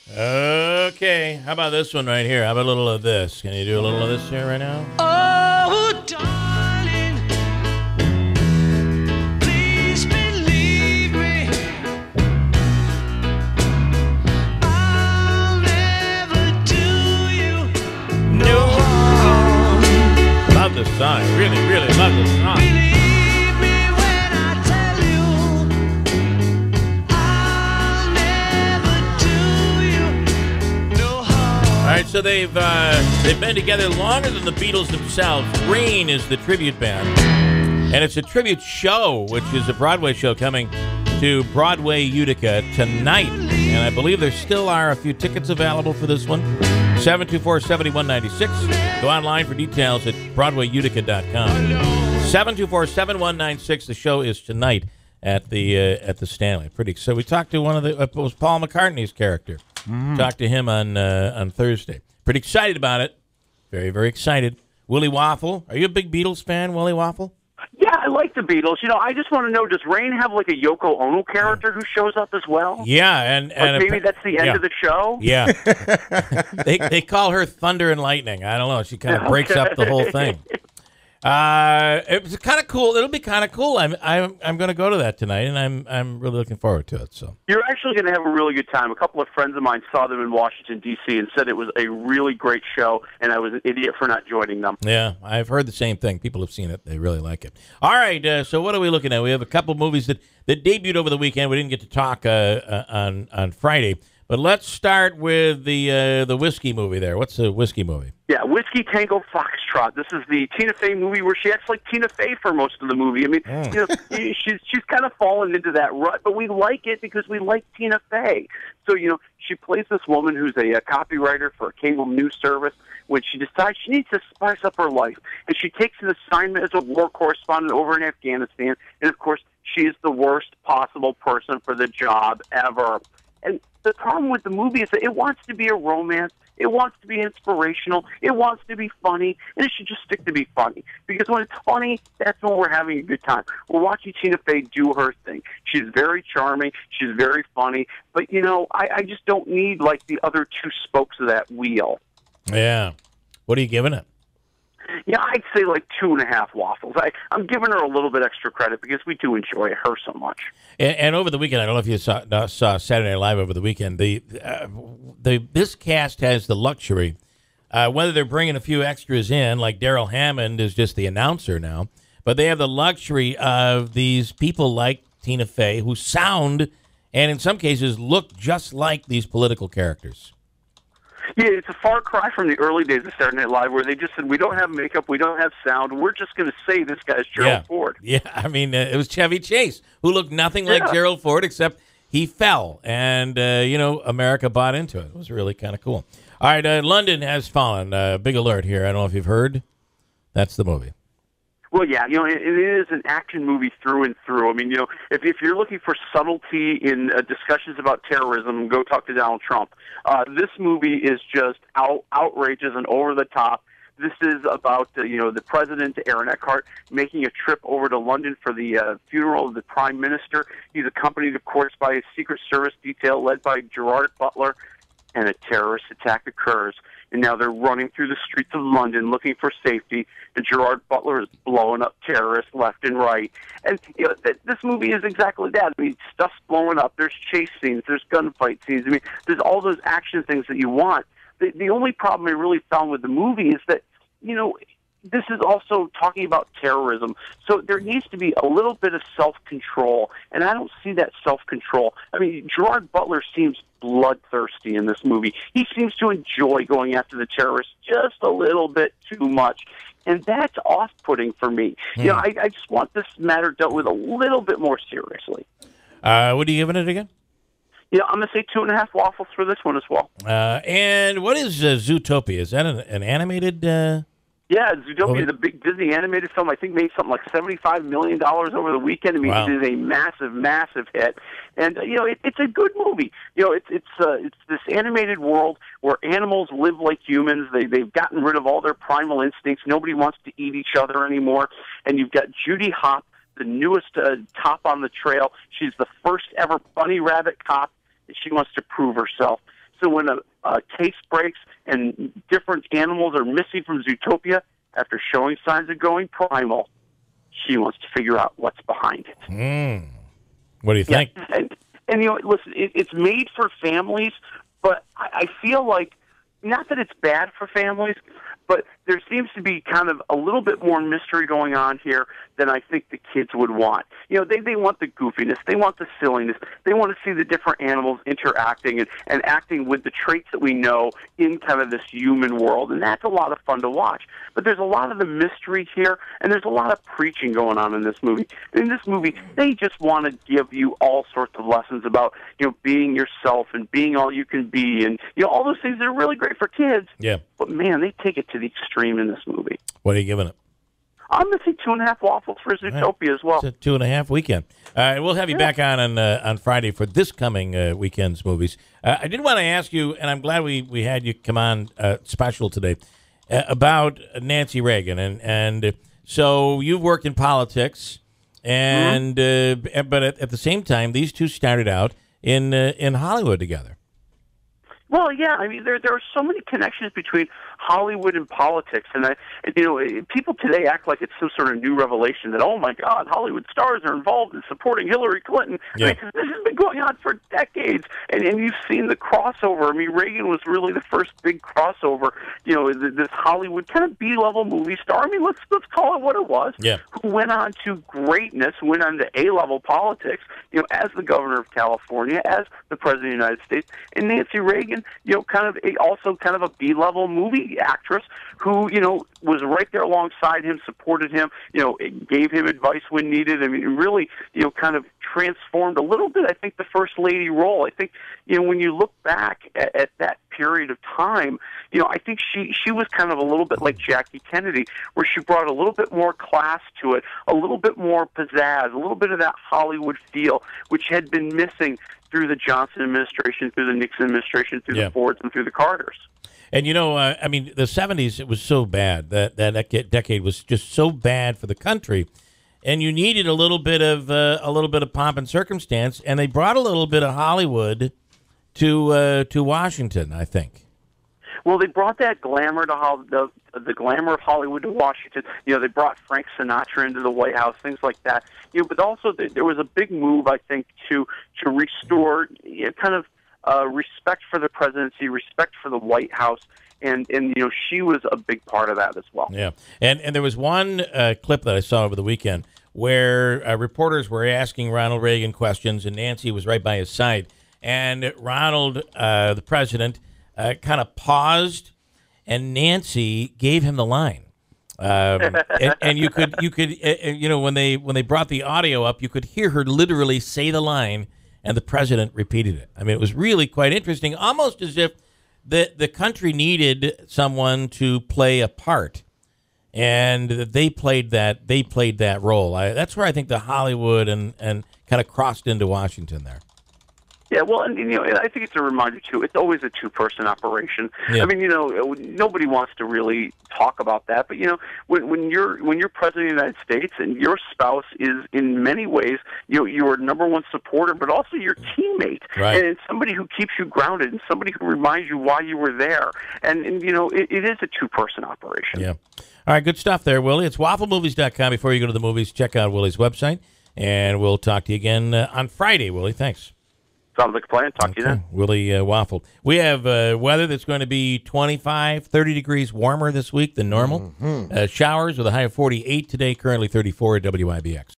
Okay, how about this one right here? How about a little of this? Can you do a little of this here right now? Oh, darling, please believe me. I'll never do you no harm. Love this song. Really, really love this song. Believe me when I tell you, I'll never do you no harm. All right, so they've been together longer than the Beatles themselves. Rain is the tribute band, and it's a tribute show, which is a Broadway show coming to Broadway Utica tonight. And I believe there still are a few tickets available for this one. 724-7196. Go online for details at BroadwayUtica.com. 724-7196. The show is tonight at the Stanley. Pretty. So we talked to one of the it was Paul McCartney's character. Talked to him on Thursday. Pretty excited about it. Very, very excited. Willie Waffle. Are you a big Beatles fan, Willie Waffle? Yeah, I like the Beatles. You know, I just want to know, does Rain have like a Yoko Ono character who shows up as well? Yeah, and Maybe that's the end of the show? Yeah. they call her Thunder and Lightning. I don't know. She kind of breaks up the whole thing. It was kind of cool. It'll be kind of cool. I'm going to go to that tonight, and I'm really looking forward to it. So you're actually going to have a really good time. A couple of friends of mine saw them in Washington, D.C., and said it was a really great show, and I was an idiot for not joining them. Yeah, I've heard the same thing. People have seen it. They really like it. All right, so what are we looking at? We have a couple movies that debuted over the weekend. We didn't get to talk on Friday. But let's start with the whiskey movie there. What's the whiskey movie? Yeah, Whiskey Tango Foxtrot. This is the Tina Fey movie where she acts like Tina Fey for most of the movie. I mean, you know, she's kind of fallen into that rut, but we like it because we like Tina Fey. So, you know, she plays this woman who's a copywriter for a cable news service when she decides she needs to spice up her life. And she takes an assignment as a war correspondent over in Afghanistan. And, of course, she is the worst possible person for the job ever. And the problem with the movie is that it wants to be a romance, it wants to be inspirational, it wants to be funny, and it should just stick to be funny. Because when it's funny, that's when we're having a good time. We're watching Tina Fey do her thing. She's very charming, she's very funny, but, you know, I just don't need, like, the other two spokes of that wheel. Yeah. What are you giving it? Yeah, I'd say like 2.5 waffles. I'm giving her a little bit extra credit because we do enjoy her so much. And over the weekend, I don't know if you saw Saturday Night Live over the weekend. This cast has the luxury, whether they're bringing a few extras in, like Daryl Hammond is just the announcer now, but they have the luxury of these people like Tina Fey who sound and in some cases look just like these political characters. Yeah, it's a far cry from the early days of Saturday Night Live where they just said, we don't have makeup, we don't have sound, we're just going to say this guy's Gerald Ford. Yeah, I mean, it was Chevy Chase, who looked nothing like Gerald Ford, except he fell, and, you know, America bought into it. It was really kind of cool. All right, London Has Fallen. Big alert here. I don't know if you've heard. That's the movie. Well, yeah, you know, it is an action movie through and through. I mean, you know, if you're looking for subtlety in discussions about terrorism, go talk to Donald Trump. This movie is just outrageous and over the top. This is about, you know, the president, Aaron Eckhart, making a trip over to London for the funeral of the prime minister. He's accompanied, of course, by a Secret Service detail led by Gerard Butler, and a terrorist attack occurs. And now they're running through the streets of London looking for safety, and Gerard Butler is blowing up terrorists left and right. And you know, this movie is exactly that. I mean, stuff's blowing up. There's chase scenes. There's gunfight scenes. I mean, there's all those action things that you want. The only problem I really found with the movie is that, you know, this is also talking about terrorism. So there needs to be a little bit of self-control, and I don't see that self-control. I mean, Gerard Butler seems bloodthirsty in this movie. He seems to enjoy going after the terrorists just a little bit too much, and that's off-putting for me. You know, I just want this matter dealt with a little bit more seriously. What are you giving it again? Yeah, I'm going to say 2.5 waffles for this one as well. And what is Zootopia? Is that an animated... Yeah, Zootopia, the big Disney animated film, I think made something like $75 million over the weekend. I mean, It is a massive, massive hit. And, you know, it's a good movie. You know, it's this animated world where animals live like humans. They've gotten rid of all their primal instincts. Nobody wants to eat each other anymore. And you've got Judy Hopps, the newest top on the trail. She's the first ever bunny rabbit cop, and she wants to prove herself. So when a case breaks and different animals are missing from Zootopia after showing signs of going primal, she wants to figure out what's behind it. What do you think? Yeah. And listen, it's made for families, but I feel like, not that it's bad for families, but there seems to be kind of a little bit more mystery going on here than I think the kids would want. They want the goofiness. They want the silliness. They want to see the different animals interacting and acting with the traits that we know in kind of this human world. And that's a lot of fun to watch. But there's a lot of the mystery here, and there's a lot of preaching going on in this movie. In this movie, they just want to give you all sorts of lessons about, being yourself and being all you can be, and, all those things that are really great for kids. Yeah. But, man, they take it to the extreme in this movie. What are you giving it? I'm going to say 2.5 waffles for Zootopia as well. It's a 2.5 weekend. We'll have you back on Friday for this coming weekend's movies. I did want to ask you, and I'm glad we had you come on special today, about Nancy Reagan. And so you've worked in politics, and but at the same time, these two started out in Hollywood together. Well, yeah, I mean, there are so many connections between Hollywood and politics, and people today act like it's some sort of new revelation that, oh my God, Hollywood stars are involved in supporting Hillary Clinton. Yeah. I mean, this has been going on for decades, and you've seen the crossover. I mean, Reagan was really the first big crossover. This Hollywood kind of B-level movie star. I mean, let's call it what it was. Yeah. Who went on to greatness, went on to A-level politics. As the governor of California, as the president of the United States, and Nancy Reagan. Also kind of a B-level movie actress who, was right there alongside him, supported him, gave him advice when needed. I mean, really, kind of transformed a little bit, I think, the First Lady role. I think, when you look back at that period of time, I think she was kind of a little bit like Jackie Kennedy, where she brought a little bit more class to it, a little bit more pizzazz, a little bit of that Hollywood feel, which had been missing through the Johnson administration, through the Nixon administration, through the Fords, and through the Carters. And I mean, the '70s, it was so bad that decade was just so bad for the country, and you needed a little bit of pomp and circumstance, and they brought a little bit of Hollywood to Washington, I think. Well, they brought that glamour to the glamour of Hollywood to Washington. They brought Frank Sinatra into the White House, things like that. But also there was a big move, I think, to restore kind of respect for the presidency, respect for the White House, and she was a big part of that as well. Yeah, and there was one clip that I saw over the weekend where reporters were asking Ronald Reagan questions, and Nancy was right by his side, and Ronald, the president, kind of paused, and Nancy gave him the line. And you could when they brought the audio up, you could hear her literally say the line, and the president repeated it. I mean, it was really quite interesting, almost as if the country needed someone to play a part, and they played that role. That's where I think the Hollywood and kind of crossed into Washington there. Yeah, well, and I think it's a reminder too. It's always a two-person operation. Yeah. I mean, nobody wants to really talk about that, but when you're president of the United States and your spouse is in many ways your number one supporter, but also your teammate, right. And it's somebody who keeps you grounded and somebody who reminds you why you were there, and it is a two-person operation. Yeah. All right, good stuff there, Willie. It's wafflemovies.com. Before you go to the movies, check out Willie's website, and we'll talk to you again on Friday, Willie. Thanks. Sounds like a plan. Talk to you then. Willie Waffle. We have weather that's going to be 25, 30 degrees warmer this week than normal. Showers with a high of 48 today, currently 34 at WIBX.